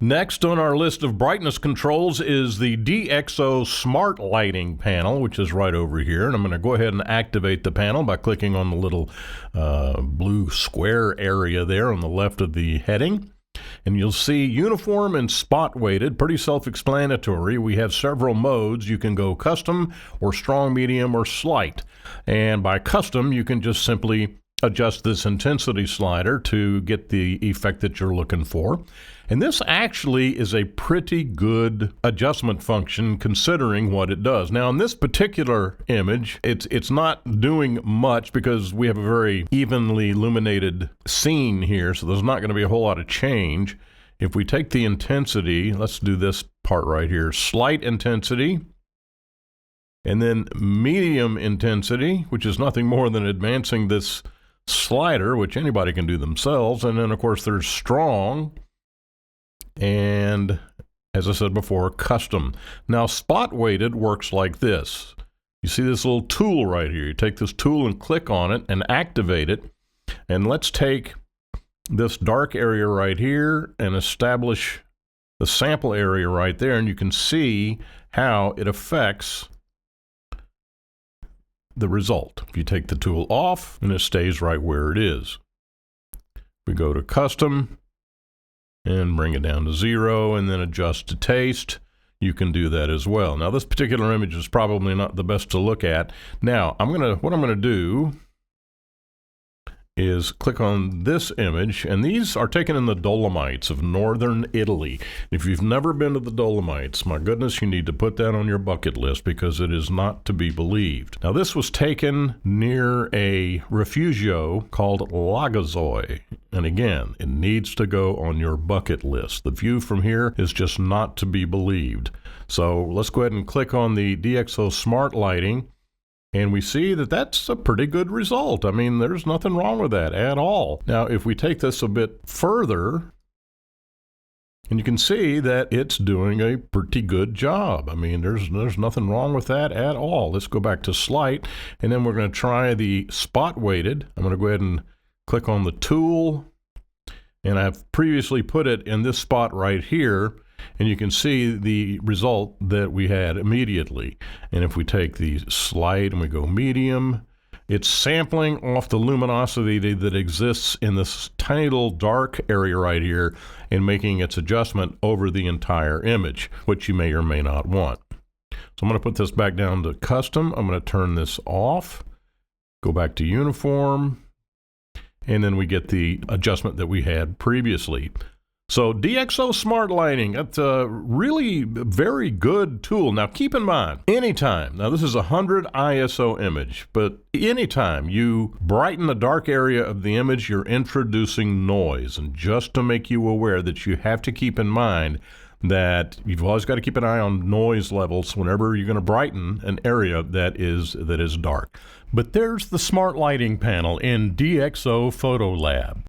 Next on our list of brightness controls is the DxO Smart Lighting panel, which is right over here. And I'm going to go ahead and activate the panel by clicking on the little blue square area there on the left of the heading. And you'll see uniform and spot weighted, pretty self-explanatory. We have several modes. You can go custom or strong, medium, or slight. And by custom, you can just simply adjust this intensity slider to get the effect that you're looking for. And this actually is a pretty good adjustment function considering what it does. Now in this particular image, it's not doing much because we have a very evenly illuminated scene here, so there's not going to be a whole lot of change. If we take the intensity, let's do this part right here, slight intensity, and then medium intensity, which is nothing more than advancing this slider, which anybody can do themselves. And then of course there's strong, and as I said before, custom. Now spot weighted works like this. You see this little tool right here. You take this tool and click on it and activate it. And let's take this dark area right here and establish the sample area right there, and you can see how it affects the result. If you take the tool off, and it stays right where it is. We go to custom and bring it down to 0 and then adjust to taste. You can do that as well. Now this particular image is probably not the best to look at. Now what I'm gonna do is click on this image, and these are taken in the Dolomites of northern Italy. If you've never been to the Dolomites, my goodness, you need to put that on your bucket list because it is not to be believed. Now this was taken near a refugio called Lagazoy, and again, it needs to go on your bucket list. The view from here is just not to be believed. So let's go ahead and click on the DxO Smart Lighting, and we see that that's a pretty good result. I mean, there's nothing wrong with that at all. Now, if we take this a bit further, and you can see that it's doing a pretty good job. I mean, there's nothing wrong with that at all. Let's go back to slight, and then we're going to try the spot weighted. I'm going to go ahead and click on the tool, and I've previously put it in this spot right here. And you can see the result that we had immediately. And if we take the slight and we go medium, it's sampling off the luminosity that exists in this tiny little dark area right here and making its adjustment over the entire image, which you may or may not want. So I'm going to put this back down to custom. I'm going to turn this off, go back to uniform, and then we get the adjustment that we had previously. So DxO Smart Lighting, that's a really very good tool. Now keep in mind, anytime, now this is a 100 ISO image, but anytime you brighten the dark area of the image, you're introducing noise. And just to make you aware that you have to keep in mind that you've always got to keep an eye on noise levels whenever you're going to brighten an area that is dark. But there's the Smart Lighting panel in DxO PhotoLab.